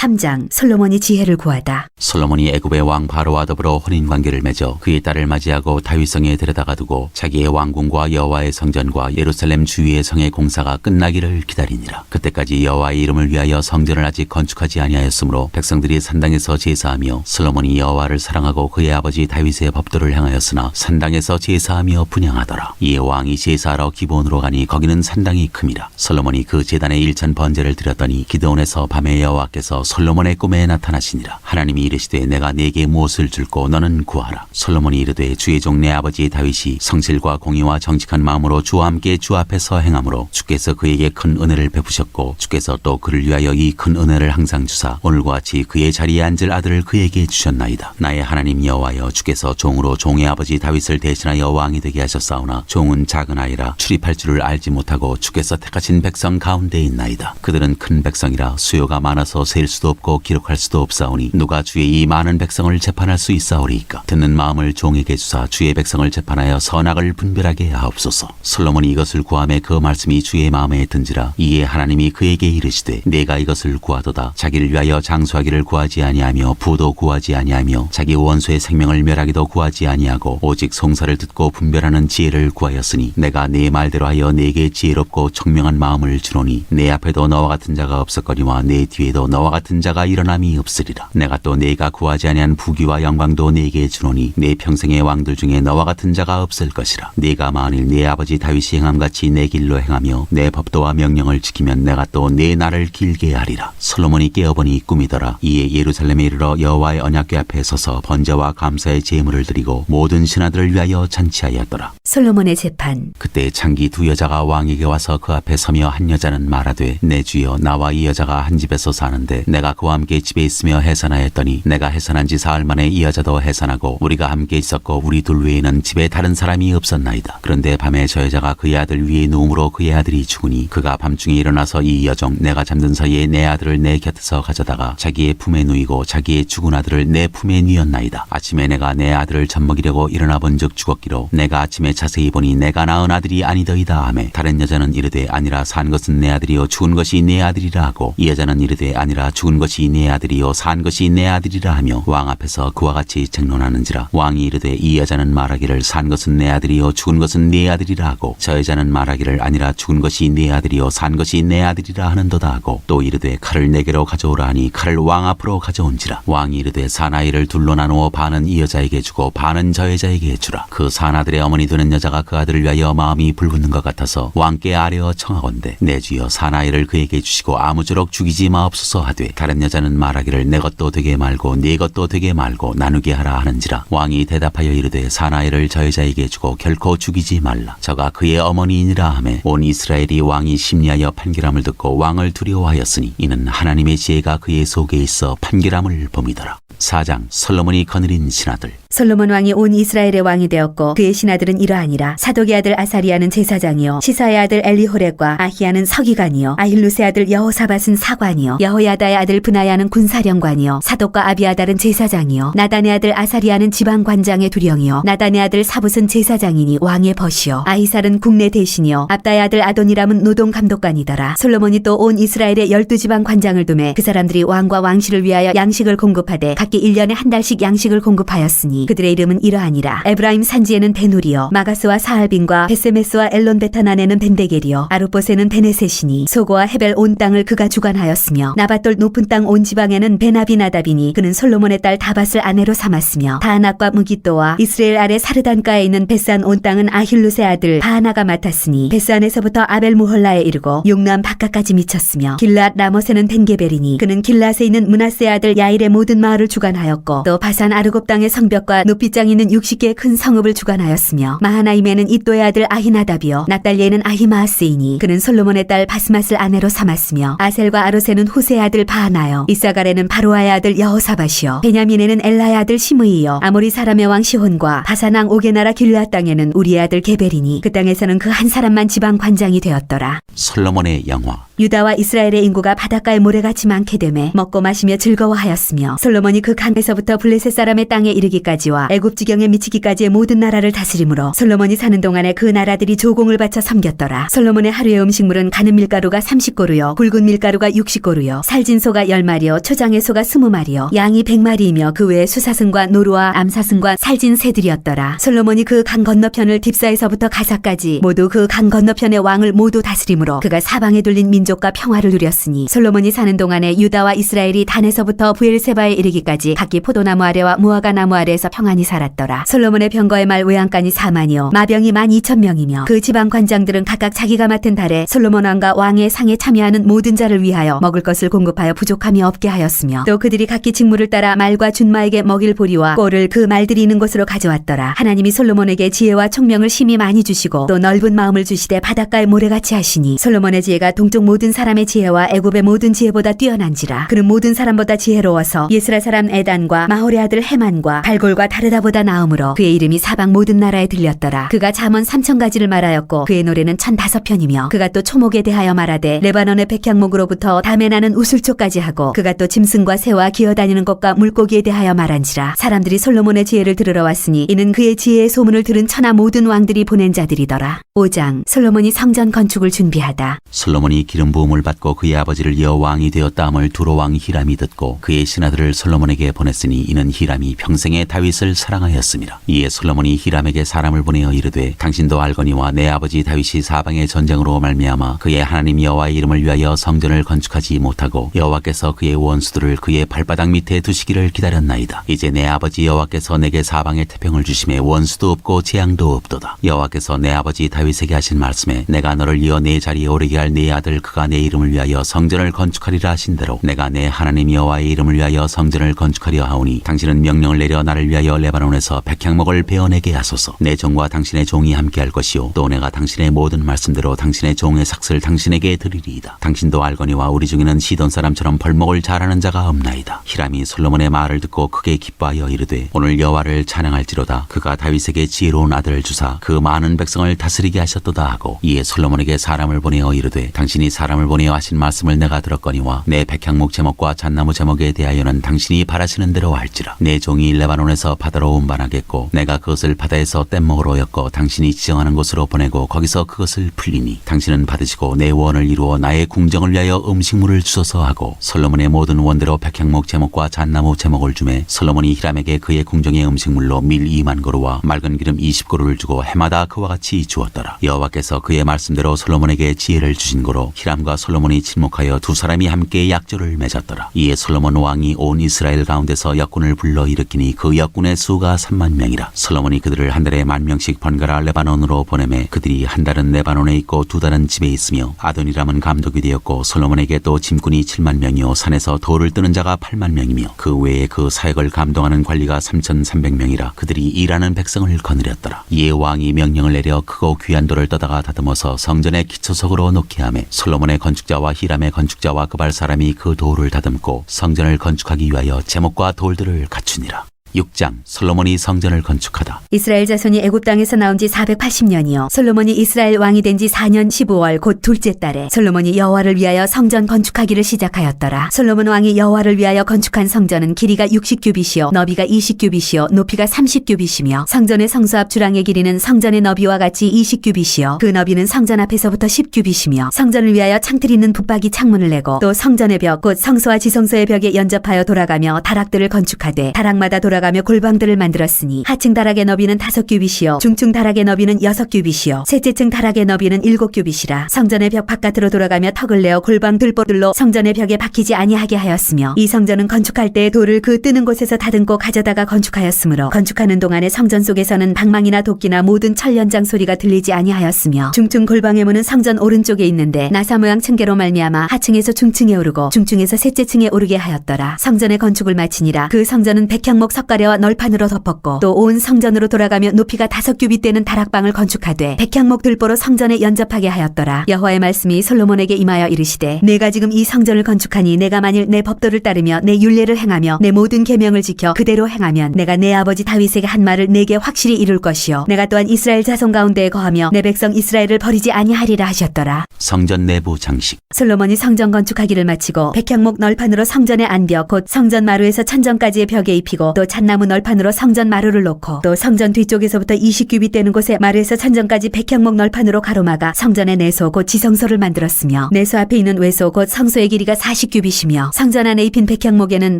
3장 솔로몬이 지혜를 구하다. 솔로몬이 애굽의 왕 바로와 더불어 혼인관계를 맺어 그의 딸을 맞이하고 다윗성에 데려다가 두고 자기의 왕궁과 여호와의 성전과 예루살렘 주위의 성의 공사가 끝나기를 기다리니라. 그때까지 여호와의 이름을 위하여 성전을 아직 건축하지 아니하였으므로 백성들이 산당에서 제사하며 솔로몬이 여호와를 사랑하고 그의 아버지 다윗의 법도를 행하였으나 산당에서 제사하며 분향하더라. 이에 왕이 제사하러 기브온으로 가니 거기는 산당이 큼이라. 솔로몬이 그 제단에 일천 번제를 드렸더니 기드온에서 밤에 여호와께서 솔로몬의 꿈에 나타나시니라. 하나님이 이르시되 내가 네게 무엇을 줄고 너는 구하라. 솔로몬이 이르되 주의 종 내 아버지 다윗이 성실과 공의와 정직한 마음으로 주와 함께 주 앞에서 행함으로 주께서 그에게 큰 은혜를 베푸셨고 주께서 또 그를 위하여 이 큰 은혜를 항상 주사 오늘과 같이 그의 자리에 앉을 아들을 그에게 주셨나이다. 나의 하나님 여호와여 주께서 종으로 종의 아버지 다윗을 대신하여 왕이 되게 하셨사오나 종은 작은 아이라 출입할 줄을 알지 못하고 주께서 택하신 백성 가운데 있나이다. 그들은 큰 백성이라 수요가 많아서 셀 수도 없고 기록할 수도 없사오니 누가 주의 이 많은 백성을 재판할 수 있사오리이까. 듣는 마음을 종에게 주사 주의 백성을 재판하여 선악을 분별하게 하옵소서. 솔로몬이 이것을 구하매 그 말씀이 주의 마음에 든지라. 이에 하나님이 그에게 이르시되 내가 이것을 구하도다. 자기를 위하여 장수하기를 구하지 아니하며 부도 구하지 아니하며 자기 원수의 생명을 멸하기도 구하지 아니하고 오직 송사를 듣고 분별하는 지혜를 구하였으니 내가 네 말대로 하여 네게 지혜롭고 청명한 마음을 주노니 내 앞에도 너와 같은 자가 없었거니와 내 뒤에도 너와 같은 자가 일어남이 없으리라. 내가 또 네가 구하지 아니한 부귀와 영광도 네게 주노니 내 평생의 왕들 중에 너와 같은 자가 없을 것이라. 네가 만일 네 아버지 다윗이 행함같이 내 길로 행하며 내 법도와 명령을 지키면 내가 또 네 날을 길게 하리라. 솔로몬이 깨어보니 꿈이더라. 이에 예루살렘에 이르러 여호와의 언약궤 앞에 서서 번제와 감사의 제물을 드리고 모든 신하들을 위하여 잔치하였더라. 솔로몬의 재판. 그때 창기 두 여자가 왕에게 와서 그 앞에 서며 한 여자는 말하되 내 주여 나와 이 여자가 한 집에서 사는데 내가 그와 함께 집에 있으며 해산하였더니 내가 해산한 지 사흘 만에 이 여자도 해산하고 우리가 함께 있었고 우리 둘 외에는 집에 다른 사람이 없었나이다. 그런데 밤에 저 여자가 그의 아들 위에 누움으로 그의 아들이 죽으니 그가 밤중에 일어나서 이 여종 내가 잠든 사이에 내 아들을 내 곁에서 가져다가 자기의 품에 누이고 자기의 죽은 아들을 내 품에 누였나이다. 아침에 내가 내 아들을 젖먹이려고 일어나 본즉 죽었기로 내가 아침에 자세히 보니 내가 낳은 아들이 아니더이다 하매 다른 여자는 이르되 아니라 산 것은 내 아들이요 죽은 것이 내 아들이라 하고 이 여자는 이르되 아니라 죽은 것이 내 아들이요 산 것이 내 아들이라 하며 왕 앞에서 그와 같이 쟁론하는지라. 왕이 이르되 이 여자는 말하기를 산 것은 내 아들이요 죽은 것은 내 아들이라 하고 저 여자는 말하기를 아니라 죽은 것이 내 아들이요 산 것이 내 아들이라 하는도다 하고 또 이르되 칼을 내게로 가져오라 하니 칼을 왕 앞으로 가져온지라. 왕이 이르되 사나이를 둘로 나누어 반은 이 여자에게 주고 반은 저 여자에게 주라. 그 사나들의 어머니 되는 여자가 그 아들을 위하여 마음이 불붙는 것 같아서 왕께 아뢰어 청하건대 내 주여 사나이를 그에게 주시고 아무쪼록 죽이지 마옵소서 하되 다른 여자는 말하기를 내 것도 되게 말고 네 것도 되게 말고 나누게 하라 하는지라. 왕이 대답하여 이르되 사나이를 저 여자에게 주고 결코 죽이지 말라. 저가 그의 어머니이니라 하매 온 이스라엘이 왕이 심리하여 판결함을 듣고 왕을 두려워하였으니 이는 하나님의 지혜가 그의 속에 있어 판결함을 범이더라. 4장 솔로몬이 거느린 신하들. 솔로몬 왕이 온 이스라엘의 왕이 되었고 그의 신하들은 이러하니라. 사독의 아들 아사리아는 제사장이요 시사의 아들 엘리호렙과 아히야는 서기관이요 아힐루스의 아들 여호사밧은 사관이요 여호야다의 아들 브나야는 군사령관이요 사독과 아비아달은 제사장이요 나단의 아들 아사리아는 지방관장의 두령이요 나단의 아들 사붓은 제사장이니 왕의 벗이요 아히살은 국내 대신이요 압다의 아들 아도니람은 노동감독관이더라. 솔로몬이 또 온 이스라엘의 12지방 관장을 두매 그 사람들이 왕과 왕실을 위하여 양식을 공급하되 각기 1년에 한 달씩 양식을 공급하였으니 그들의 이름은 이러하니라. 에브라임 산지에는 베누리요 마가스와 사알빈과 베세메스와 엘론베타난에는 벤데겔이요 아루봇에는 베네셋이니 소고와 헤벨 온 땅을 그가 주관하였으며 나밧돌 높은 땅 온 지방에는 베나비나답이니 그는 솔로몬의 딸 다밧을 아내로 삼았으며 다낙과 무기또와 이스라엘 아래 사르단가에 있는 베산 온 땅은 아힐루스의 아들 바하나가 맡았으니 베산에서부터 아벨무홀라에 이르고 용남 바깥까지 미쳤으며 길랏 라못에는 벤게벨이니 그는 길랏에 있는 므낫세의 아들 야일의 모든 마을을 주관하였고 또 바산 아르곱 땅의 성벽과 높이장 있는 60개의 큰 성읍을 주관하였으며 마하나임에는 이또의 아들 아히나답이요 납달리에는 아히마아스이니 그는 솔로몬의 딸 바스맛을 아내로 삼았으며 아셀과 아롯에는 후세의 아들 바하나요 이사갈에는 바로아의 아들 여호사밧이요 베냐민에는 엘라의 아들 시므이요 아모리 사람의 왕 시혼과 바산 왕 오게 나라 길앗 땅에는 우리의 아들 게벨이니 그 땅에서는 그 한 사람만 지방 관장이 되었더라. 솔로몬의 영화. 유다와 이스라엘의 인구가 바닷가의 모래같이 많게 되매 먹고 마시며 즐거워하였으며 솔로몬이 그 강에서부터 블레셋 사람의 땅에 이르기까지와 애굽 지경에 미치기까지의 모든 나라를 다스림으로 솔로몬이 사는 동안에 그 나라들이 조공을 바쳐 섬겼더라. 솔로몬의 하루의 음식물은 가는 밀가루가 30고루요 굵은 밀가루가 60고루요 살진 소가 10마리요 초장의 소가 20마리요 양이 100마리이며 그 외에 수사승과 노루와 암사승과 살진 새들이었더라. 솔로몬이 그 강 건너편을 딥사에서부터 가사까지 모두 그 강 건너편의 왕을 모두 다스림으로 그가 사방에 둘린 민족과 평화를 누렸으니 솔로몬이 사는 동안에 유다와 이스라엘이 단에서부터 부엘세바에 이르기까지 각기 포도나무 아래와 무화과 나무 아래에서 평안히 살았더라. 솔로몬의 병거의 말 외양간이 4만이요 마병이 12,000명이며 그 지방 관장들은 각각 자기가 맡은 달에 솔로몬 왕과 왕의 상에 참여하는 모든 자를 위하여 먹을 것을 공급하여 부족함이 없게 하였으며 또 그들이 각기 직무를 따라 말과 준마에게 먹일 보리와 꼴을 그 말들이 있는 곳으로 가져왔더라. 하나님이 솔로몬에게 지혜와 총명을 심히 많이 주시고 또 넓은 마음을 주시되 바닷가의 모래같이 하시니 솔로몬의 지혜가 동쪽 모든 사람의 지혜와 애굽의 모든 지혜보다 뛰어난지라. 그는 모든 사람보다 지혜로워서 예스라 사람 에단과 마홀의 아들 헤만과 발골과 다르다보다 나음으로 그의 이름이 사방 모든 나라에 들렸더라. 그가 잠언 3,000가지를 말하였고 그의 노래는 1,005편이며 그가 또 초목에 대하여 말하되 레바논의 백향목으로부터 담에 나는 우슬초까지 하고 그가 또 짐승과 새와 기어다니는 것과 물고기에 대하여 말한지라. 사람들이 솔로몬의 지혜를 들으러 왔으니 이는 그의 지혜의 소문을 들은 천하 모든 왕들이 보낸 자들이더라. 5장 솔로몬이 성전 건축을 준비하다. 솔로몬이 기름 부음을 받고 그의 아버지를 이어 왕이 되었다함을 두로 왕 히람이 듣고 그의 신하들을 솔로몬에게 보냈으니 이는 히람이 평생에 다윗을 사랑하였습니다. 이에 솔로몬이 히람에게 사람을 보내어 이르되 당신도 알거니와 내 아버지 다윗이 사방의 전쟁으로 말미암아 그의 하나님 여호와의 이름을 위하여 성전을 건축하지 못하고 여호와께서 그의 원수들을 그의 발바닥 밑에 두시기를 기다렸나이다. 이제 내 아버지 여호와께서 내게 사방의 태평을 주심에 원수도 없고 재앙도 없도다. 여호와께서 내 아버지 다윗에게 하신 말씀에 내가 너를 이어 내 자리에 오르게 할 내 아들 그가 내 이름을 위하여 성전을 건축하리라 하신 대로 내가 내 하나님 여호와의 이름을 위하여 성전을 건축하려 하오니 당신은 명령을 내려 나를 위하여 레바논에서 백향목을 베어내게 하소서. 내 종과 당신의 종이 함께할 것이요 또 내가 당신의 모든 말씀대로 당신의 종의 삭슬 당신에게 드리리이다. 당신도 알거니와 우리 중에는 시돈 사람처럼 벌목을 잘하는 자가 없나이다. 히람이 솔로몬의 말을 듣고 크게 기뻐하여 이르되 오늘 여호와를 찬양할지로다. 그가 다윗에게 지혜로운 아들을 주사 그 많은 백성을 다스리게 하셨도다 하고 이에 솔로몬에게 사람을 보내어 이르되 당신이 사람을 보내어 하신 말씀을 내가 들었거니와 내 백향목 제목과 잣나무 제목에 대하여는 당신이 바라시는 대로 할지라. 내 종이 레바논에서 바다로 운반하겠고 내가 그것을 바다에서 뗏목으로 엮어 당신이 지정하는 곳으로 보내고 거기서 그것을 풀리니 당신은 받으시고 내 원을 이루어 나의 궁정을 위하여 음식물을 주소서 하고 솔로몬의 모든 원대로 백향목 제목과 잣나무 제목을 주매 솔로몬이 히람에게 그의 궁정의 음식물로 밀 2만 고루와 맑은 기름 20고루를 주고 해마다 그와 같이 주었더라. 여호와께서 그의 말씀대로 솔로몬에게 지혜를 주신 고로 히람과 솔로몬이 친목하여 두 사람이 함께 약조를 맺었더라. 이에 솔로몬 왕이 온 이스라엘 가운데서 역군을 불러 일으키니 그 역군의 수가 3만 명이라. 솔로몬이 그들을 한 달에 10,000명씩 번갈아 레바논으로 보내매 그들이 한 달은 레바논에 있고 두 달은 집에 있으며 아도니람은 감독이 되었고 솔로몬에게 또 짐꾼이 7만 명이요 산에서 돌을 뜨는 자가 8만 명이며 그 외에 그 사역을 감동하는 관리가 3,300명이라. 그들이 일하는 백성을 거느렸더라. 이에 왕이 명령을 내려 크고 귀한 돌을 떠다가 다듬어서 성전의 기초석으로 놓게 하매 솔로몬의 건축자와 히람의 건축자와 그발 사람이 그 돌을 다듬고 성전을 건축하기 위하여 제목과 돌들을 갖추니라. 6장 솔로몬이 성전을 건축하다. 이스라엘 자손이 애굽 땅에서 나온 지 480년이요 솔로몬이 이스라엘 왕이 된 지 4년 15월 곧 둘째 달에 솔로몬이 여호와를 위하여 성전 건축하기를 시작하였더라. 솔로몬 왕이 여호와를 위하여 건축한 성전은 길이가 60규빗이요 너비가 20규빗이요 높이가 30규빗이며 성전의 성수 앞 주랑의 길이는 성전의 너비와 같이 20규빗이요 그 너비는 성전 앞에서부터 10규빗이며 성전을 위하여 창틀 있는 붙박이 창문을 내고 또 성전의 벽 곧 성소와 지성소의 벽에 연접하여 돌아가며 다락들을 건축하되 다락마다 돌아가며 골방들을 만들었으니 하층 다락의 너비는 5규빗이요 중층 다락의 너비는 6규빗이요 셋째 층 다락의 너비는 7규빗이라. 성전의 벽 바깥으로 돌아가며 턱을 내어 골방 들보들로 성전의 벽에 박히지 아니하게 하였으며 이 성전은 건축할 때 돌을 그 뜨는 곳에서 다듬고 가져다가 건축하였으므로 건축하는 동안에 성전 속에서는 방망이나 도끼나 모든 철 연장 소리가 들리지 아니하였으며 중층 골방의 문은 성전 오른쪽에 있는데 나사 모양 층계로 말미암아 하층에서 중층에 오르고 중층에서 셋째 층에 오르게 하였더라. 성전의 건축을 마치니라. 그 성전은 백향목 석가 석가래와 널판으로 덮었고 또 온 성전으로 돌아가며 높이가 5규빗 되는 다락방을 건축하되 백향목 들보로 성전에 연접하게 하였더라. 여호와의 말씀이 솔로몬에게 임하여 이르시되 내가 지금 이 성전을 건축하니 내가 만일 내 법도를 따르며 내 율례를 행하며 내 모든 계명을 지켜 그대로 행하면 내가 내 아버지 다윗에게 한 말을 내게 확실히 이룰 것이요 내가 또한 이스라엘 자손 가운데에 거하며 내 백성 이스라엘을 버리지 아니하리라 하셨더라. 성전 내부 장식. 솔로몬이 성전 건축하기를 마치고 백향목 널판으로 성전의 안벽 곧 성전 마루에서 천정까지의 벽에 입히고 또 잣나무 널판으로 성전 마루를 놓고 또 성전 뒤쪽에서부터 20규빗 되는 곳에 마루에서 천정까지 백향목 널판으로 가로막아 성전의 내소 곧 지성소를 만들었으며 내소 앞에 있는 외소 곧 성소의 길이가 40규빗이며 성전 안에 입힌 백향목에는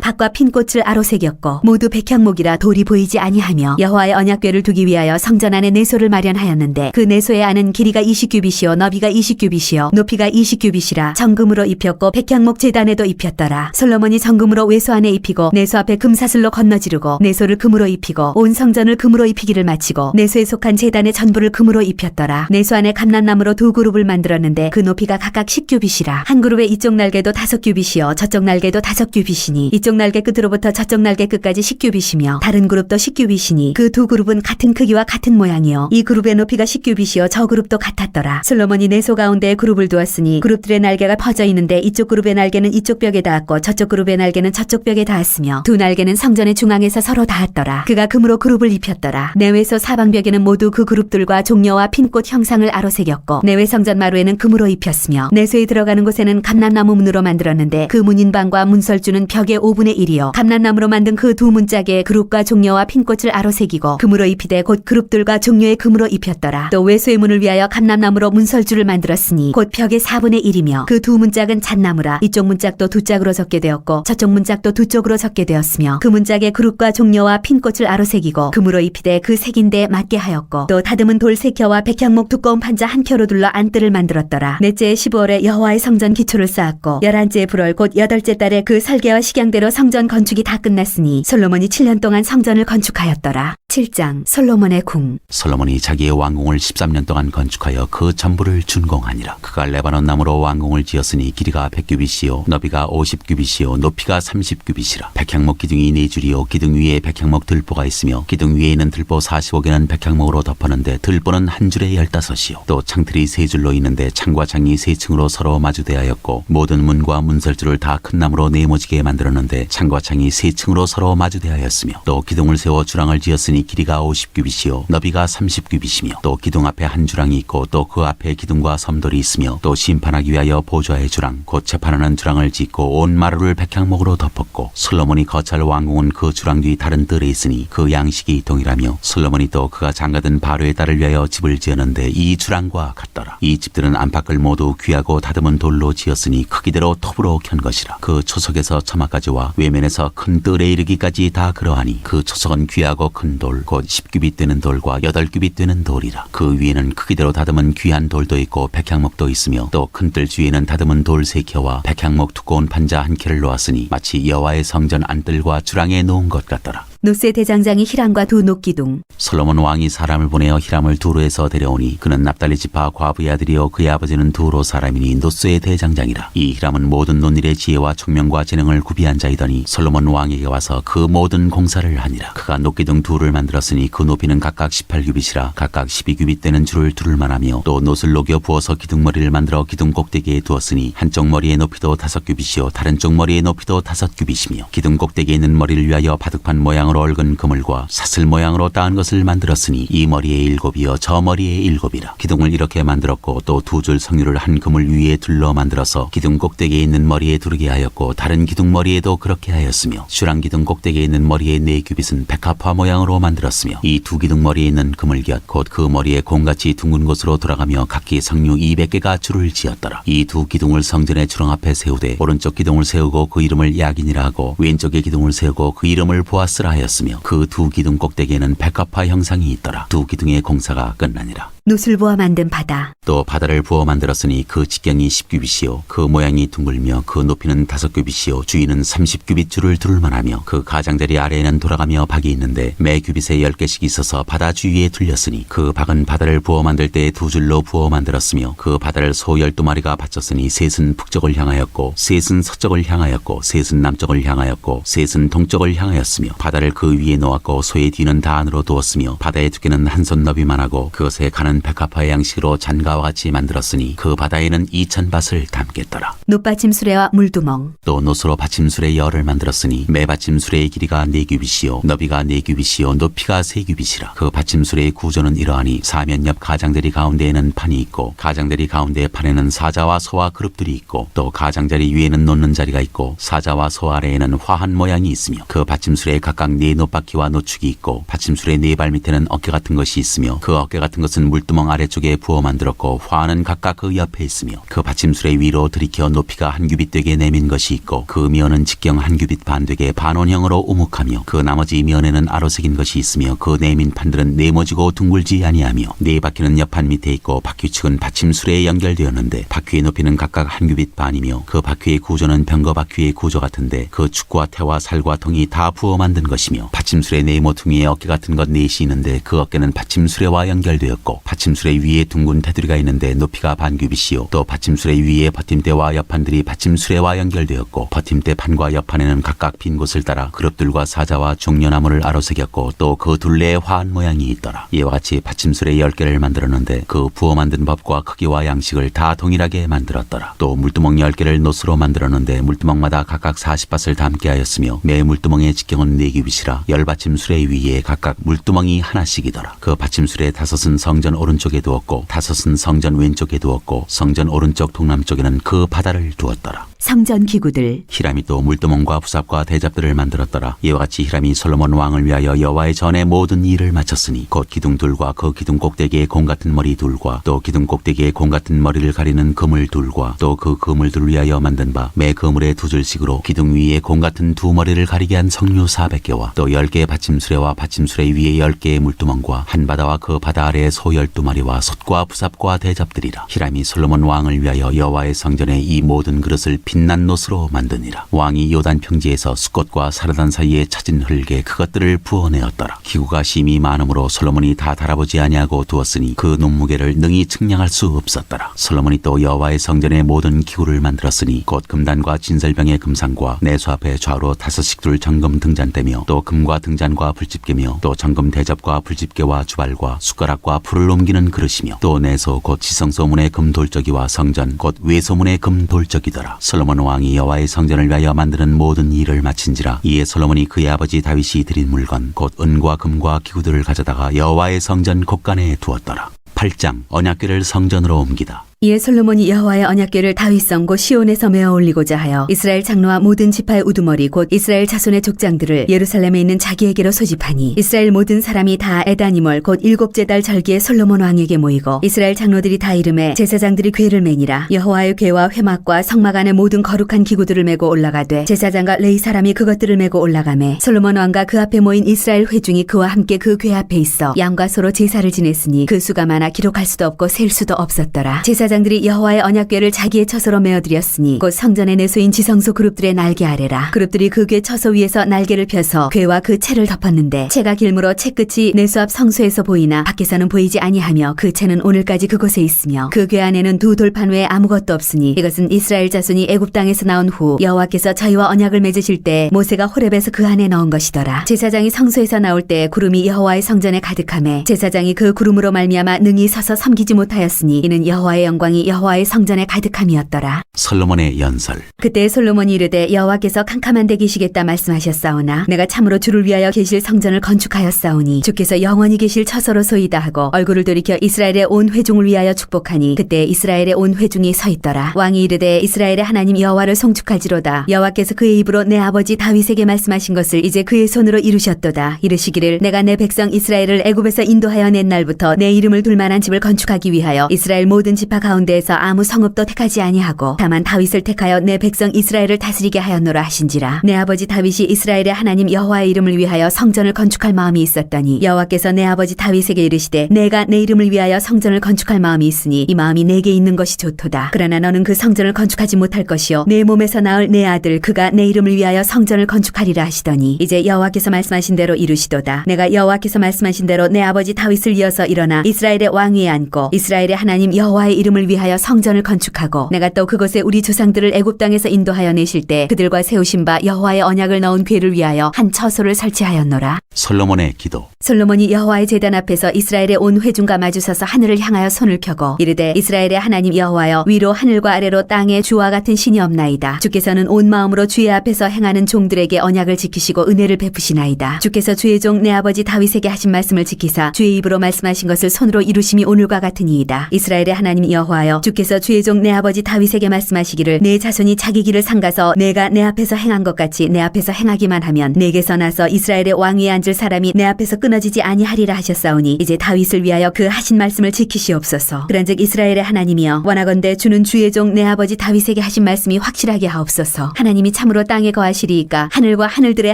밭과 핀 꽃을 아로새겼고 모두 백향목이라 돌이 보이지 아니하며 여호와의 언약궤를 두기 위하여 성전 안에 내소를 마련하였는데 그 내소의 안은 길이가 20규빗이요 너비가 20규빗이요 높이가 20규빗이라 정금으로 입혔고 백향목 제단에도 입혔더라. 솔로몬이 정금으로 외소 안에 입히고 내소 앞에 금사슬로 건너지르고 내소를 금으로 입히고 온 성전을 금으로 입히기를 마치고 내소에 속한 제단의 전부를 금으로 입혔더라. 내소 안에 감람나무로 두 그룹을 만들었는데 그 높이가 각각 10규빗이라 한 그룹의 이쪽 날개도 5규빗이요 저쪽 날개도 5규빗이니 이쪽 날개 끝으로부터 저쪽 날개 끝까지 10규빗이며 다른 그룹도 10규빗이니 그 두 그룹은 같은 크기와 같은 모양이요 이 그룹의 높이가 10규빗이요 저 그룹도 같았더라. 솔로몬이 내소 가운데에 그룹을 두었으니 그룹들의 날개가 퍼져 있는데 이쪽 그룹의 날개는 이쪽 벽에 닿았고 저쪽 그룹의 날개는 저쪽 벽에 닿았으며 두 날개는 성전의 중앙에서 서로 닿았더라. 그가 금으로 그룹을 입혔더라. 내외소 사방벽에는 모두 그 그룹들과 종려와 핀꽃 형상을 아로새겼고 내외 성전 마루에는 금으로 입혔으며 내소에 들어가는 곳에는 감람나무 문으로 만들었는데 그 문인방과 문설주는 벽의 5분의 1이요 감람나무로 만든 그 두 문짝에 그룹과 종려와 핀꽃을 아로새기고 금으로 입히되 곧 그룹들과 종려의 금으로 입혔더라. 또 외소의 문을 위하여 감람나무로 문설주를 만들었으니 곧 벽의 4분의 1이며 그 두 문짝은 잣나무라 이쪽 문짝도 두 짝으로 섞게 되었고 저쪽 문짝도 두 쪽으로 섞게 되었으며 그 문짝에 그룹과 종려와 핀꽃을 아로새기고 금으로 입히되 그 색인데 맞게 하였고 또 다듬은 돌 3켜와 백향목 두꺼운 판자 한 켜로 둘러 안뜰을 만들었더라. 넷째 15월에 여호와의 성전 기초를 쌓았고 11째 불월 곧 8째 달에 그 설계와 식양대로 성전 건축이 다 끝났으니 솔로몬이 7년 동안 성전을 건축하였더라. 7장 솔로몬의 궁. 솔로몬이 자기의 왕궁을 13년 동안 건축하여 그 전부를 준공하니라. 그가 레바논 나무로 왕궁을 지었으니 길이가 100규빗이요 너비가 50규빗이요 높이가 30규빗이라. 백향목 기둥이 4줄이요 기둥 위에 백향목 들보가 있으며 기둥 위에 있는 들보 45개는 백향목으로 덮었는데 들보는 한 줄에 15이요 또 창틀이 3줄로 있는데 창과 창이 3층으로 서로 마주대하였고 모든 문과 문설주를 다 큰 나무로 네모지게 만들었는데 창과 창이 3층으로 서로 마주대하였으며 또 기둥을 세워 주랑을 지었으니 길이가 50규빗이요 너비가 30규빗이며 또 기둥 앞에 한 주랑이 있고 또 그 앞에 기둥과 섬돌이 있으며 또 심판하기 위하여 보좌의 주랑 곧 재판하는 주랑을 짓고 온 마루를 백향목으로 덮었고 솔로몬이 거찰 왕궁은 그 주랑 뒤 다른 뜰에 있으니 그 양식이 동일하며 솔로몬이 또 그가 장가든 바로의 딸을 위하여 집을 지었는데 이 주랑과 같더라. 이 집들은 안팎을 모두 귀하고 다듬은 돌로 지었으니 크기대로 톱으로 켠 것이라. 그 초석에서 처마까지와 외면에서 큰 뜰에 이르기까지 다 그러하니 그 초석은 귀하고 큰 돌 곧 10규빗 되는 돌과 8규빗 되는 돌이라. 그 위에는 크기대로 다듬은 귀한 돌도 있고 백향목도 있으며 또 큰 뜰 주위에는 다듬은 돌 3켜와 백향목 두꺼운 판자 한 켜를 놓았으니 마치 여호와의 성전 안뜰과 주랑에 놓은 것 같더라. 노세 대장장이 히람과 두 녹기둥. 솔로몬 왕이 사람을 보내어 히람을 두로에서 데려오니 그는 납달리 지파 과부의 아들이요 그의 아버지는 두로 사람이니 노스의 대장장이라. 이 히람은 모든 논일의 지혜와 총명과 재능을 구비한 자이더니 솔로몬 왕에게 와서 그 모든 공사를 하니라. 그가 녹기둥 둘을 만들었으니 그 높이는 각각 18규빗이라 각각 12규빗 되는 줄을 두를 만하며 또 노슬 녹여 부어서 기둥머리를 만들어 기둥 꼭대기에 두었으니 한쪽 머리의 높이도 5규빗이요 다른 쪽 머리의 높이도 5규빗이며 기둥 꼭대기에 있는 머리를 위하여 바둑판 모양으로 얽은 그물과 사슬 모양으로 따은 것을 만들었으니 이 머리에 7이요 저 머리에 7이라. 기둥을 이렇게 만들었고 또 두 줄 성류를 한 그물 위에 둘러 만들어서 기둥 꼭대기에 있는 머리에 두르게 하였고 다른 기둥 머리에도 그렇게 하였으며 주랑 기둥 꼭대기에 있는 머리에 4규빗은 백합화 모양으로 만들었으며 이 두 기둥 머리에 있는 그물곁 곧 그 머리에 공같이 둥근 곳으로 돌아가며 각기 성류 200개가 줄을 지었더라. 이 두 기둥을 성전의 주랑 앞에 세우되 오른쪽 기둥을 세우고 그 이름을 야긴이라 하고 왼쪽의 기둥을 세우고 그 이름을 보아스라 하였으며 그 두 기둥 꼭대기에는 백합화 형상이 있더라. 두 기둥의 공사가 끝나니라. 놋을 부어 만든 바다. 또 바다를 부어 만들었으니 그 직경이 10규빗이요 그 모양이 둥글며 그 높이는 5규빗이요 주위는 30규빗 줄을 둘만하며 그 가장자리 아래에는 돌아가며 박이 있는데 매 규빗에 10개씩 있어서 바다 주위에 둘렸으니 그 박은 바다를 부어 만들 때 2줄로 부어 만들었으며 그 바다를 소 12마리가 바쳤으니 셋은 북쪽을 향하였고 셋은 서쪽을 향하였고 셋은 남쪽을 향하였고 셋은 동쪽을 향하였으며 바다를 그 위에 놓았고 소의 뒤는 다 안으로 두었으며 바다의 두께는 한 손 너비만 하고 그것에 가는 백합화의 양식으로 잔가와 같이 만들었으니 그 바다에는 2000밭을 담겠더라. 놋받침 수레와 물두멍. 또 놋으로 받침술의 열을 만들었으니 매 받침술의 길이가 4규빗이요 너비가 4규빗이요 높이가 3규빗이라. 그 받침술의 구조는 이러하니 사면 옆 가장자리 가운데에는 판이 있고 가장자리 가운데 판에는 사자와 소와 그룹들이 있고 또 가장자리 위에는 놓는 자리가 있고 사자와 소 아래에는 화한 모양이 있으며 그 받침술에 각각 4 놋바퀴와 노축이 있고 받침술의 4발 밑에는 어깨 같은 것이 있으며 그 어깨 같은 것은 물두멍 아래쪽에 부어 만들었고 화는 각각 그 옆에 있으며 그 받침술의 위로 들이켜 높이가 1규빗 되게 내민 것이 있고 그 면은 직경 1규빗 반 되게 반원형으로 우묵하며 그 나머지 면에는 아로새긴 것이 있으며 그 내민 판들은 네모지고 둥글지 아니하며 4바퀴는 옆판 밑에 있고 바퀴축은 받침술에 연결되었는데 바퀴의 높이는 각각 1규빗 반이며 그 바퀴의 구조는 병거바퀴의 구조 같은데 그 축과 태와 살과 통이 다 부어 만든 것이며 받침술의 네모퉁이에 어깨 같은 것 4이 있는데 그 어깨는 받침술에와 연결되었고 받침술의 위에 둥근 테두리가 있는데 높이가 반규빗이요 또 받침술의 위에 버팀대와 옆판들이 받침술에와 연결되었고 버팀대 판과 옆판에는 각각 빈 곳을 따라 그룹들과 사자와 종려나무를 아로새겼고 또 그 둘레에 화한 모양이 있더라. 이와 같이 받침술의 10개를 만들었는데 그 부어 만든 법과 크기와 양식을 다 동일하게 만들었더라. 또 물두멍 10개를 놋으로 만들었는데 물두멍마다 각각 40밭을 담게 하였으며 매 물두멍의 직경은 4규빗이라 10받침술의 위에 각각 물두멍이 하나씩이더라. 그 받침술의 5은 성전 오른쪽에 두었고 5은 성전 왼쪽에 두었고 성전 오른쪽 동남쪽에는 그 바다를 두었더라. 성전 기구들. 히람이 또 물두멍과 부삽과 대잡들을 만들었더라. 이와 같이 히람이 솔로몬 왕을 위하여 여호와의 전에 모든 일을 마쳤으니 곧 기둥 둘과 그 기둥 꼭대기에 공 같은 머리 둘과 또 기둥 꼭대기에 공 같은 머리를 가리는 그물 둘과 또 그 그물들을 위하여 만든 바 매 그물에 2줄씩으로 기둥 위에 공 같은 2머리를 가리게 한 석류 400개와 또 10개의 받침수레와 받침수레 위에 10개의 물두멍과 한 바다와 그 바다 아래에 소 12마리와 솥과 부삽과 대잡들이라. 히람이 솔로몬 왕을 위하여 여호와의 성전에 이 모든 그릇을 빛난 놋으로 만드니라. 왕이 요단 평지에서 숫꽃과 사르단 사이에 찾은 흙에 그것들을 부어내었더라. 기구가 심히 많으므로 솔로몬이 다 달아보지 아니하고 두었으니 그 눈무게를 능히 측량할 수 없었더라. 솔로몬이 또 여호와의 성전에 모든 기구를 만들었으니 곧 금단과 진설병의 금상과 내수 앞에 좌우로 5씩 둘 정금 등잔대며 또 금과 등잔과 불집게며 또 정금 대접과 불집게와 주발과 숟가락과 불을 옮기는 그릇이며 또 내소 곧 지성소문의 금돌적이와 성전 곧 외소문의 금돌적이더라. 솔로몬 왕이 여호와의 성전을 위하여 만드는 모든 일을 마친지라. 이에 솔로몬이 그의 아버지 다윗이 드린 물건 곧 은과 금과 기구들을 가져다가 여호와의 성전 곳간에 두었더라. 8장 언약궤를 성전으로 옮기다. 이에 솔로몬이 여호와의 언약궤를 다윗성 곧 시온에서 메어 올리고자 하여 이스라엘 장로와 모든 지파의 우두머리 곧 이스라엘 자손의 족장들을 예루살렘에 있는 자기에게로 소집하니 이스라엘 모든 사람이 다 에다니멀 곧 7째 달 절기에 솔로몬 왕에게 모이고 이스라엘 장로들이 다 이름에 제사장들이 궤를 매니라. 여호와의 궤와 회막과 성막 안에 모든 거룩한 기구들을 메고 올라가되 제사장과 레위 사람이 그것들을 메고 올라가매 솔로몬 왕과 그 앞에 모인 이스라엘 회중이 그와 함께 그 궤 앞에 있어 양과 소로 제사를 지냈으니 그 수가 많아 기록할 수도 없고 셀 수도 없었더라. 제사장들이 여호와의 언약궤를 자기의 처소로 메어드렸으니 곧 성전의 내소인 지성소 그룹들의 날개 아래라. 그룹들이 그 궤 처소 위에서 날개를 펴서 궤와 그 채를 덮었는데 채가 길므로 채 끝이 내소 앞 성소에서 보이나 밖에서는 보이지 아니하며 그 채는 오늘까지 그곳에 있으며 그 궤 안에는 2 돌판 외에 아무것도 없으니 이것은 이스라엘 자손이 애굽 땅에서 나온 후 여호와께서 저희와 언약을 맺으실 때 모세가 호렙에서 그 안에 넣은 것이더라. 제사장이 성소에서 나올 때 구름이 여호와의 성전에 가득하매 제사장이 그 구름으로 말미암아 능히 서서 섬기지 못하였으니 이는 여호와의 영광이 여호와의 성전에 가득함이었더라. 솔로몬의 연설. 그때 솔로몬이 이르되 여호와께서 캄캄한 데 계시겠다 말씀하셨사오나 내가 참으로 주를 위하여 계실 성전을 건축하였사오니 주께서 영원히 계실 처소로소이다 하고 얼굴을 돌이켜 이스라엘의 온 회중을 위하여 축복하니 그때 이스라엘의 온 회중이 서 있더라. 왕이 이르되 이스라엘의 하나님 여호와를 송축할지로다. 여호와께서 그의 입으로 내 아버지 다윗에게 말씀하신 것을 이제 그의 손으로 이루셨도다. 이르시기를 내가 내 백성 이스라엘을 애굽에서 인도하여 낸 날부터 내 이름을 둘 만한 집을 건축하기 위하여 이스라엘 모든 지파 가운데에서 아무 성읍도 택하지 아니하고 다만 다윗을 택하여 내 백성 이스라엘을 다스리게 하였노라 하신지라. 내 아버지 다윗이 이스라엘의 하나님 여호와의 이름을 위하여 성전을 건축할 마음이 있었더니 여호와께서 내 아버지 다윗에게 이르시되 내가 내 이름을 위하여 성전을 건축할 마음이 있으니 이 마음이 내게 있는 것이 좋도다. 그러나 너는 그 성전을 건축하지 못할 것이요 내 몸에서 나을 내 아들 그가 내 이름을 위하여 성전을 건축하리라 하시더니 이제 여호와께서 말씀하신 대로 이루시도다. 내가 여호와께서 말씀하신 대로 내 아버지 다윗을 이어서 일어나 이스라엘의 왕위에 앉고 이스라엘의 하나님 여호와의 이름을 위하여 성전을 건축하고 내가 또 그곳에 우리 조상들을 애굽 땅에서 인도하여 내실 때 그들과 세우신 바 여호와의 언약을 넣은 궤를 위하여 한 처소를 설치하였노라. 솔로몬의 기도. 솔로몬이 여호와의 제단 앞에서 이스라엘의 온 회중과 마주서서 하늘을 향하여 손을 켜고 이르되 이스라엘의 하나님 여호와여 위로 하늘과 아래로 땅에 주와 같은 신이 없나이다. 주께서는 온 마음으로 주의 앞에서 행하는 종들에게 언약을 지키시고 은혜를 베푸시나이다. 주께서 주의 종 내 아버지 다윗에게 하신 말씀을 지키사 주의 입으로 말씀하신 것을 손으로 이루심이 오늘과 같으니이다. 이스라엘의 하나님 여호와여 주께서 주의 종 내 아버지 다윗에게 말씀하시기를 내 자손이 자기 길을 삼가서 내가 내 앞에서 행한 것 같이 내 앞에서 행하기만 하면 내게서 나서 이스라엘의 왕위에 앉을 사람이 내 앞에서 끊어지지 아니하리라 하셨사오니 이제 다윗을 위하여 그 하신 말씀을 지키시옵소서. 그런즉 이스라엘의 하나님이여 원하건대 주는 주의 종 내 아버지 다윗에게 하신 말씀이 확실하게 하옵소서. 하나님이 참으로 땅에 거하시리이까 하늘과 하늘들의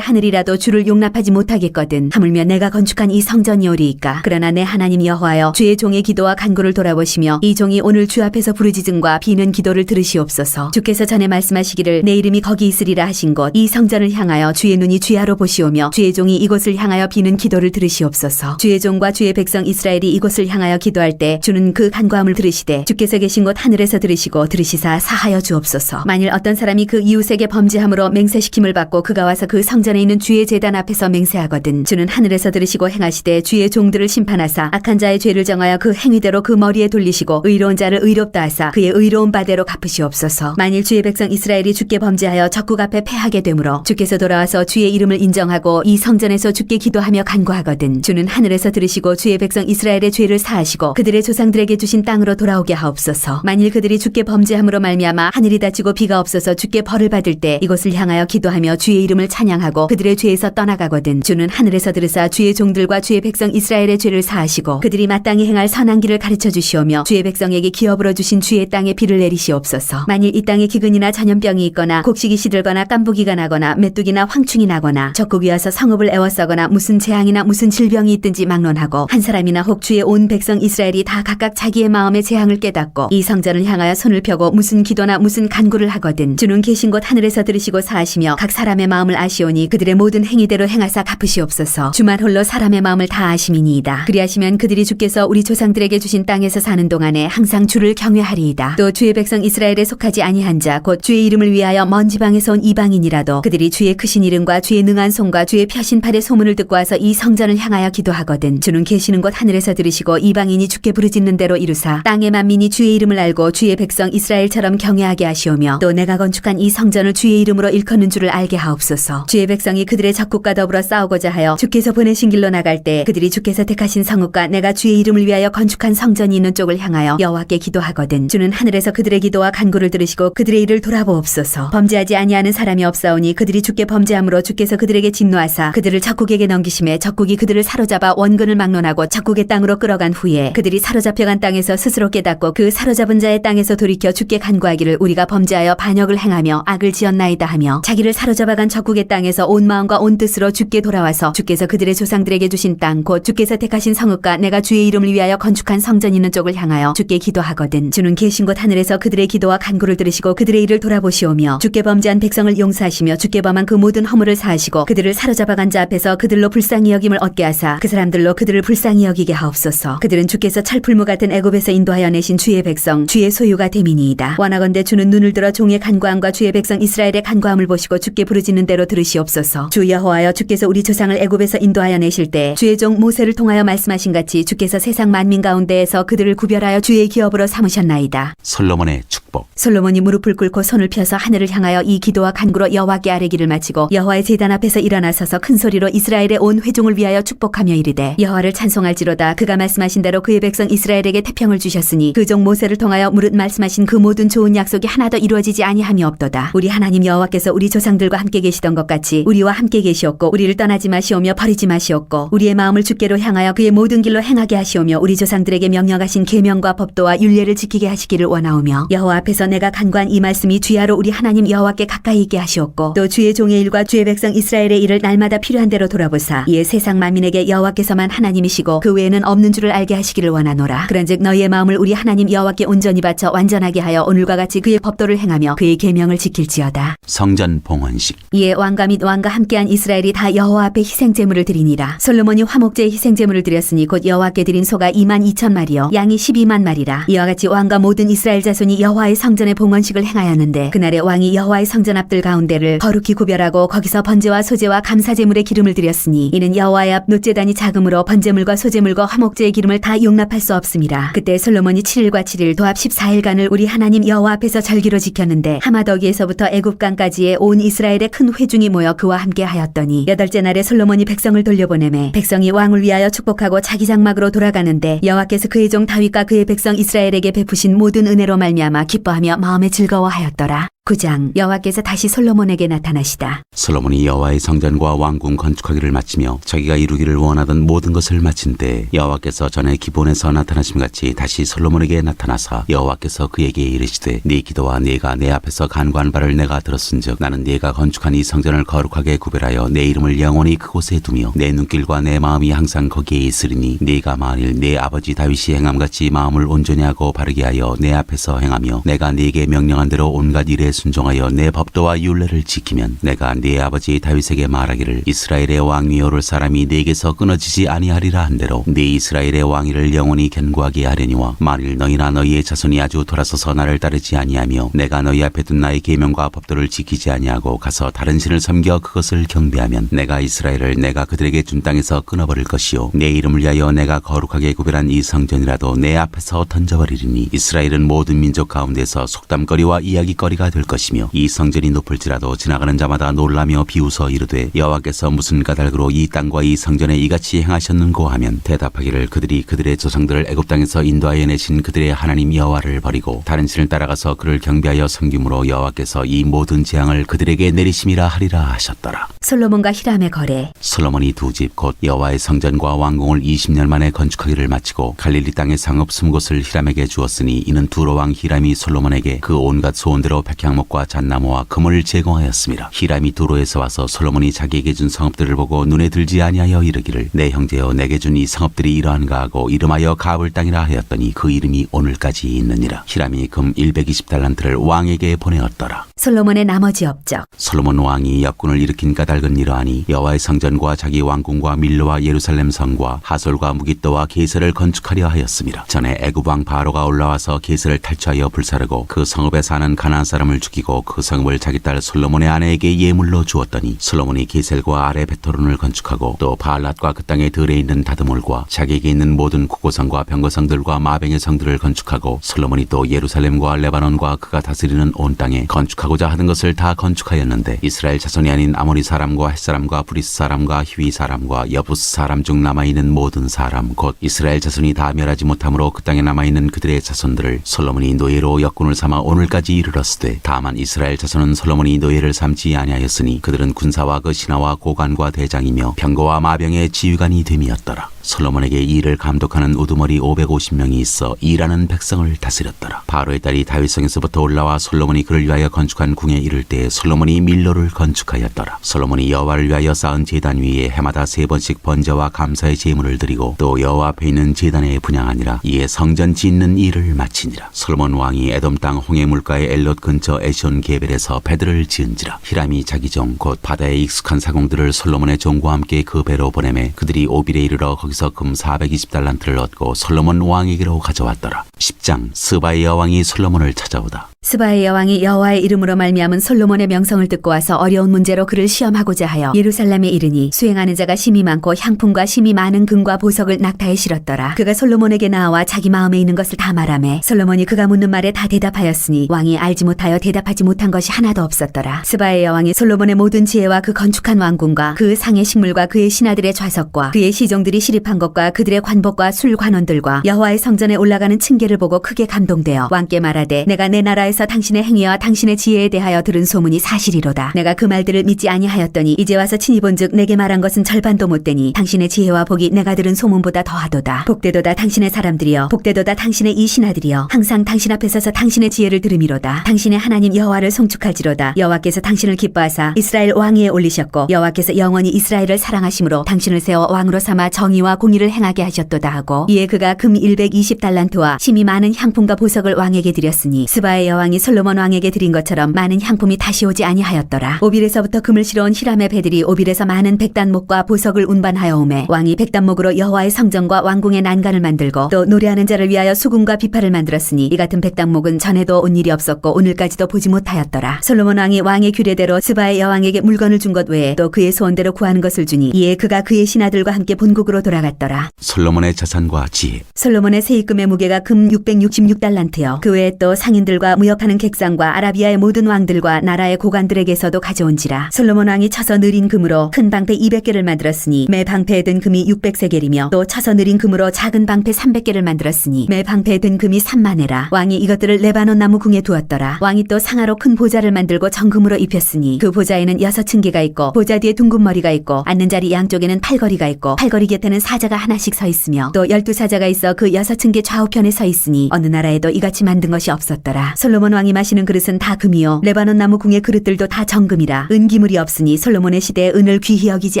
하늘이라도 주를 용납하지 못하겠거든 하물며 내가 건축한 이 성전이오리이까. 그러나 내 하나님 여호와여 주의 종의 기도와 간구를 돌아보시며 이 종이 오늘 주 앞에서 부르짖음과 비는 기도를 들으시옵소서. 주께서 전에 말씀하시기를 내 이름이 거기 있으리라 하신 곳 이 성전을 향하여 주의 눈이 주야로 보시오며 주의 종이 이곳을 향하여 비는 기도를 들으시옵소서. 주의 종과 주의 백성 이스라엘이 이곳을 향하여 기도할 때 주는 그 간구함을 들으시되 주께서 계신 곳 하늘에서 들으시고 들으시사 사하여 주옵소서. 만일 어떤 사람이 그 이웃에게 범죄함으로 맹세시킴을 받고 그가 와서 그 성전에 있는 주의 제단 앞에서 맹세하거든 주는 하늘에서 들으시고 행하시되 주의 종들을 심판하사 악한 자의 죄를 정하여 그 행위대로 그 머리에 돌리시고 의로운 자를 의롭다 하사 그의 의로운 바대로 갚으시옵소서. 만일 주의 백성 이스라엘이 주께 범죄하여 적국 앞에 패하게 되므로 주께서 돌아와서 주의 이름을 인정하고 이 성전에서 주께 기도하며 간구하거든 주는 하늘에서 들으시고 주의 백성 이스라엘의 죄를 사하시고 그들의 조상들에게 주신 땅으로 돌아오게 하옵소서. 만일 그들이 주께 범죄함으로 말미암아 하늘이 닫히고 비가 없어서 주께 벌을 받을 때 이곳을 향하여 기도하며 주의 이름을 찬양하고 그들의 죄에서 떠나가거든 주는 하늘에서 들으사 주의 종들과 주의 백성 이스라엘의 죄를 사하시고 그들이 마땅히 행할 선한 길을 가르쳐 주시오며 주의 백성에게 기업으로 주신 주의 땅에 비를 내리시옵소서. 만일 이 땅에 기근이나 전염병이 있거나 곡식이 시들거나 깐부기가 나거나 메뚜기나 황충이 나거나 적국이 와서 성읍을 애워싸거나 무슨 재앙이나 무슨 질병이 있든지 막론하고 한 사람이나 혹 주의 온 백성 이스라엘이 다 각각 자기의 마음의 재앙을 깨닫고 이 성전을 향하여 손을 펴고 무슨 기도나 무슨 간구를 하거든 주는 계신 곳 하늘에서 들으시고 사하시며 각 사람의 마음을 아시오니 그들의 모든 행위대로 행하사 갚으시옵소서. 주만 홀로 사람의 마음을 다 아심이니이다. 그리하시면 그들이 주께서 우리 조상들에게 주신 땅에서 사는 동안에 항상 주를 경외하리이다. 또 주의 백성 이스라엘에 속하지 아니한 자 곧 주의 이름을 위하여 먼 지방에서 온 이방인이라도 그들이 주의 크신 이름과 주의 능한 손과 주의 펴신 팔의 소문을 듣고 와서 이 성전을 향하여 기도하거든 주는 계시는 곳 하늘에서 들으시고 이방인이 주께 부르짖는 대로 이루사 땅의 만민이 주의 이름을 알고 주의 백성 이스라엘처럼 경외하게 하시오며 또 내가 건축한 이 성전을 주의 이름으로 일컫는 줄을 알게 하옵소서. 주의 백성이 그들의 적국과 더불어 싸우고자 하여 주께서 보내신 길로 나갈 때 그들이 주께서 택하신 성읍과 내가 주의 이름을 위하여 건축한 성전이 있는 쪽을 향하여 여호와께 기도하거든 주는 하늘에서 그들의 기도와 간구를 들으시고 그들의 일을 돌아보옵소서. 범죄하지 아니하는 사람이 없사오니 그들이 주께 범죄함으로 주께서 그들에게 진노하사 그들을 적국에게 넘기심에 적국이 그들을 사로잡아 원근을 막론하고 적국의 땅으로 끌어간 후에 그들이 사로잡혀간 땅에서 스스로 깨닫고 그 사로잡은 자의 땅에서 돌이켜 주께 간구하기를 우리가 범죄하여 반역을 행하며 악을 지었나이다 하며 자기를 사로잡아간 적국의 땅에서 온 마음과 온 뜻으로 주께 돌아와서 주께서 그들의 조상들에게 주신 땅 곧 주께서 택하신 성읍과 내가 주의 이름을 위하여 건축한 성전 있는 쪽을 향하여 주께 기도하거든 주는 계신 곳 하늘에서 그들의 기도와 간구를 들으시고 그들의 일을 돌아보시오며 주께 범죄한 백성을 용서하시며 주께 범한 그 모든 허물을 사하시고 그들을 사로잡아간 자 앞에서 그들로 불쌍히 여김을 얻게 하사 그 사람들로 그들을 불쌍히 여기게 하옵소서. 그들은 주께서 철풀무 같은 애굽에서 인도하여 내신 주의 백성 주의 소유가 됨이니이다. 원하건대 주는 눈을 들어 종의 간구함과 주의 백성 이스라엘의 간구함을 보시고 주께 부르짖는 대로 들으시옵소서. 주 여호와여 주께서 우리 조상을 애굽에서 인도하여 내실 때 주의 종 모세를 통하여 말씀하신 같이 주께서 세상 만민 가운데에서 그들을 구별하여 주의 기업으로 삼으셨나이다. 솔로몬의 축복. 솔로몬이 무릎을 꿇고 손을 펴서 하늘을 향하여 이 기도와 간구로 여호와께 아뢰기를 마치고 여호와의 제단 앞에서 일어나서서 큰 소리로 이스라엘의 온 회중을 위하여 축복하며 이르되 여호와를 찬송할지로다. 그가 말씀하신 대로 그의 백성 이스라엘에게 태평을 주셨으니 그 종 모세를 통하여 무릇 말씀하신 그 모든 좋은 약속이 하나도 이루어지지 아니함이 없도다. 우리 하나님 여호와께서 우리 조상들과 함께 계시던 것 같이 우리와 함께 계시었고 우리를 떠나지 마시오며 버리지 마시었고 우리의 마음을 주께로 향하여 그의 모든 길로 행하게 하시오며 우리 조상들에게 명령하신 계명과 법도와 법과 율례를 지키게 하시기를 원하오며 여호와 앞에서 내가 간구한 이 말씀이 주야로 우리 하나님 여호와께 가까이 있게 하시옵고 또 주의 종의 일과 주의 백성 이스라엘의 일을 날마다 필요한 대로 돌아보사 이에 세상 만민에게 여호와께서만 하나님이시고 그 외에는 없는 줄을 알게 하시기를 원하노라. 그런즉 너희의 마음을 우리 하나님 여호와께 온전히 바쳐 완전하게 하여 오늘과 같이 그의 법도를 행하며 그의 계명을 지킬지어다. 성전 봉헌식. 이에 왕과 및 왕과 함께한 이스라엘이 다 여호와 앞에 희생 제물을 드리니라. 솔로몬이 화목제의 희생 제물을 드렸으니 곧 여호와께 드린 소가 22,000마리요 양이 12만 마리라. 이와 같이 왕과 모든 이스라엘 자손이 여호와의 성전의 봉헌식을 행하였는데 그날에 왕이 여호와의 성전 앞들 가운데를 거룩히 구별하고 거기서 번제와 소제와 감사 제물의 기름을 드렸으니 이는 여호와의 앞 놋제단이 작음으로 번제물과 소제물과 화목제의 기름을 다 용납할 수 없음이라. 그때 솔로몬이 7일과 7일 도합 14일간을 우리 하나님 여호와 앞에서 절기로 지켰는데 하마더기에서부터 애굽강까지의 온 이스라엘의 큰 회중이 모여 그와 함께 하였더니 8째 날에 솔로몬이 백성을 돌려보내매 백성이 왕을 위하여 축복하고 자기 장막으로 돌아가는데 여호와께서 그의 종 다윗과 그의 백성 이스라엘에게 베푸신 모든 은혜로 말미암아 기뻐하며 마음에 즐거워하였더라. 9장. 여호와께서 다시 솔로몬에게 나타나시다. 솔로몬이 여호와의 성전과 왕궁 건축하기를 마치며 자기가 이루기를 원하던 모든 것을 마친 때 여호와께서 전에 기본에서 나타나심 같이 다시 솔로몬에게 나타나사 여호와께서 그에게 이르시되 네 기도와 네가 내 앞에서 간구한 바를 내가 들었은즉 나는 네가 건축한 이 성전을 거룩하게 구별하여 내 이름을 영원히 그곳에 두며 내 눈길과 내 마음이 항상 거기에 있으리니 네가 만일 내 아버지 다윗이 행함같이 마음을 온전히 하고 바르게 하여 내 앞에서 행하며 내가 네게 명령한 대로 온갖 일에 순종하여 내 법도와 율례를 지키면 내가 네 아버지 다윗에게 말하기를 이스라엘의 왕위에 오를 사람이 네게서 끊어지지 아니하리라 한대로 네 이스라엘의 왕위를 영원히 견고하게 하려니와 만일 너희나 너희의 자손이 아주 돌아서서 나를 따르지 아니하며 내가 너희 앞에 둔 나의 계명과 법도를 지키지 아니하고 가서 다른 신을 섬겨 그것을 경배하면 내가 이스라엘을 내가 그들에게 준 땅에서 끊어버릴 것이요 내 이름을 위하여 내가 거룩하게 구별한 이 성전이라도 내 앞에서 던져버리리니 이스라엘은 모든 민족 가운데서 속담거리와 이야기거리가 될 것이며 이 성전이 높을지라도 지나가는 자마다 놀라며 비웃어 이르되 여호와께서 무슨 까닭으로 이 땅과 이 성전에 이같이 행하셨는고 하면 대답하기를 그들이 그들의 조상들을 애굽 땅에서 인도하여 내신 그들의 하나님 여호와를 버리고 다른 신을 따라가서 그를 경배하여 섬김으로 여호와께서 이 모든 재앙을 그들에게 내리심이라 하리라 하셨더라. 솔로몬과 히람의 거래. 솔로몬이 두 집 곧 여호와의 성전과 왕궁을 20년 만에 건축하기를 마치고 갈릴리 땅의 상업 20곳을 히람에게 주었으니 이는 두로 왕 히람이 솔로몬에게 그 온갖 소원대로 백향목과 잣나무와 금을 제공하였습니다. 히람이 두로에서 와서 솔로몬이 자기에게 준 성읍들을 보고 눈에 들지 아니하여 이르기를 내 형제여 내게 준 이 성읍들이 이러한가 하고 이름하여 가불 땅이라 하였더니 그 이름이 오늘까지 있느니라. 히람이 금 120달란트를 왕에게 보내었더라. 솔로몬의 나머지 업적. 솔로몬 왕이 역군을 일으킨 까닭은 이러하니 여호와의 성전과 자기 왕궁과 밀로와 예루살렘 성과 하솔과 무깃도와 게셀을 건축하려 하였습니다. 전에 애굽 왕 바로가 올라와서 게셀을 탈취하여 불사르고 그 성읍에 사는 가나안 사람을 죽이고 그 성읍을 자기 딸 솔로몬의 아내에게 예물로 주었더니 솔로몬이 게셀과 아레 베토론을 건축하고 또 바알랏과 그 땅에 들에 있는 다드몰과 자기에게 있는 모든 국고성과 병거성들과 마병의 성들을 건축하고 솔로몬이 또 예루살렘과 레바논과 그가 다스리는 온 땅에 건축하고자 하던 것을 다 건축하였는데 이스라엘 자손이 아닌 아모리 사람과 헷 사람과 브리스 사람과 히위 사람과 여부스 사람 중 남아있는 모든 사람 곧 이스라엘 자손이 다 멸하지 못함으로 그 땅에 남아있는 그들의 자손들을 솔로몬이 노예로 역군을 삼아 오늘까지 이르렀으되 다만 이스라엘 자손은 솔로몬이 노예를 삼지 아니하였으니 그들은 군사와 그 신하와 고관과 대장이며 병거와 마병의 지휘관이 됨이었더라. 솔로몬에게 이 일을 감독하는 우두머리 550명이 있어 일하는 백성을 다스렸더라. 바로의 딸이 다윗성에서부터 올라와 솔로몬이 그를 위하여 건축한 궁에 이를 때 솔로몬이 밀로를 건축하였더라. 솔로몬이 여호와를 위하여 쌓은 제단 위에 해마다 3번씩 번제와 감사의 제물을 드리고 또 여호와 앞에 있는 제단에 분향하니라. 이에 성전 짓는 일을 마치니라. 솔로몬 왕이 에돔 땅 홍해 물가의 엘롯 근처 에시온 게벨에서 배들을 지은지라. 히람이 자기 종 곧 바다에 익숙한 사공들을 솔로몬의 종과 함께 그 배로 보내매 그들이 오빌에 이르러 거기서 금 420달란트를 얻고 솔로몬 왕에게로 가져왔더라. 10장. 스바의 여왕이 솔로몬을 찾아오다. 스바의 여왕이 여호와의 이름으로 말미암은 솔로몬의 명성을 듣고 와서 어려운 문제로 그를 시험하고자 하여 예루살렘에 이르니 수행하는 자가 심이 많고 향품과 심이 많은 금과 보석을 낙타에 실었더라. 그가 솔로몬에게 나와 자기 마음에 있는 것을 다 말하매 솔로몬이 그가 묻는 말에 다 대답하였으니 왕이 알지 못하여 대답하지 못한 것이 하나도 없었더라. 스바의 여왕이 솔로몬의 모든 지혜와 그 건축한 왕궁과 그 상의 식물과 그의 신하들의 좌석과 그의 시종들이 시립한 것과 그들의 관복과 술 관원들과 여호와의 성전에 올라가는 층계를 보고 크게 감동되어 왕께 말하되 내가 내 나라의 여호와에서 당신의 행위와 당신의 지혜에 대하여 들은 소문이 사실이로다. 내가 그 말들을 믿지 아니하였더니 이제 와서 친히 본즉 내게 말한 것은 절반도 못되니 당신의 지혜와 복이 내가 들은 소문보다 더하도다. 복되도다 당신의 사람들이여, 복되도다 당신의 이 신하들이여, 항상 당신 앞에 서서 당신의 지혜를 들음이로다. 당신의 하나님 여호와를 송축할지로다. 여호와께서 당신을 기뻐하사 이스라엘 왕 위에 올리셨고 여호와께서 영원히 이스라엘을 사랑하심으로 당신을 세워 왕으로 삼아 정의와 공의를 행하게 하셨도다 하고, 이에 그가 금 120달란트와 심히 많은 향품과 보석을 왕에게 드렸으니 스바의 여왕이 솔로몬 왕에게 드린 것처럼 많은 향품이 다시 오지 아니하였더라. 오빌에서부터 금을 실어온 히람의 배들이 오빌에서 많은 백단목과 보석을 운반하여 오매 왕이 백단목으로 여호와의 성전과 왕궁의 난간을 만들고 또 노래하는 자를 위하여 수금과 비파를 만들었으니 이 같은 백단목은 전에도 온 일이 없었고 오늘까지도 보지 못하였더라. 솔로몬 왕이 왕의 규례대로 스바의 여왕에게 물건을 준 것 외에 또 그의 소원대로 구하는 것을 주니 이에 그가 그의 신하들과 함께 본국으로 돌아갔더라. 솔로몬의 자산과 지혜. 솔로몬의 세입금의 무게가 금 666달란트요. 그 외에 또 상인들과 무역하는 객상과 아라비아의 모든 왕들과 나라의 고관들에게서도 가져온지라. 솔로몬 왕이 쳐서 느린 금으로 큰 방패 200개를 만들었으니 매 방패에 든 금이 600세겔이며 또 쳐서 느린 금으로 작은 방패 300개를 만들었으니 매 방패에 든 금이 3만회라. 왕이 이것들을 레바논 나무 궁에 두었더라. 왕이 또 상하로 큰 보좌를 만들고 정금으로 입혔으니 그 보좌에는 6층계가 있고 보좌 뒤에 둥근 머리가 있고 앉는 자리 양쪽에는 팔걸이가 있고 팔걸이 곁에는 사자가 하나씩 서 있으며 또 12사자가 있어 그 6층계 좌우편에 서 있으니 어느 나라에도 이같이 만든 것이 없었더라. 솔로몬 왕이 마시는 그릇은 다 금이요 레바논 나무 궁의 그릇들도 다 정금이라. 은기물이 없으니 솔로몬의 시대에 은을 귀히 여기지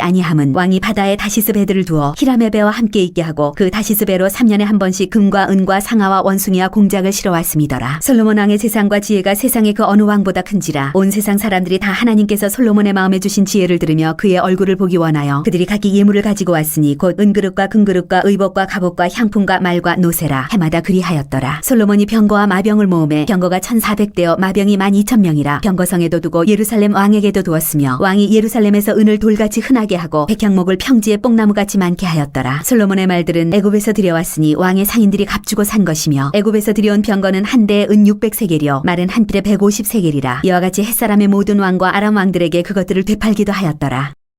아니함은 왕이 바다에 다시스 배들을 두어 히람의 배와 함께 있게 하고 그 다시스 배로 3년에 한 번씩 금과 은과 상아와 원숭이와 공작을 실어왔음이더라. 솔로몬 왕의 재산과 지혜가 세상의 그 어느 왕보다 큰지라. 온 세상 사람들이 다 하나님께서 솔로몬의 마음에 주신 지혜를 들으며 그의 얼굴을 보기 원하여 그들이 각기 예물을 가지고 왔으니 곧 은그릇과 금그릇과 의복과 갑옷과 향품과 말과 노새라. 해마다 그리하였더라. 솔로몬이 병거와 마병을 모으매 병거가 1400대여 마병이 12,000명이라. 병거성에도 두고 예루살렘 왕에게도 두었으며 왕이 예루살렘에서 은을 돌같이 흔하게 하고 백향목을 평지에 뽕나무같이 많게 하였더라. 솔로몬의 말들은 애굽에서 들여왔으니 왕의 상인들이 값주고 산 것이며 애굽에서 들여온 병거는 한 대에 은 600세겔이요 말은 한 뜰에 150세겔이라. 이와 같이 햇사람의 모든 왕과 아람 왕들에게 그것들을 되팔기도 하였더라.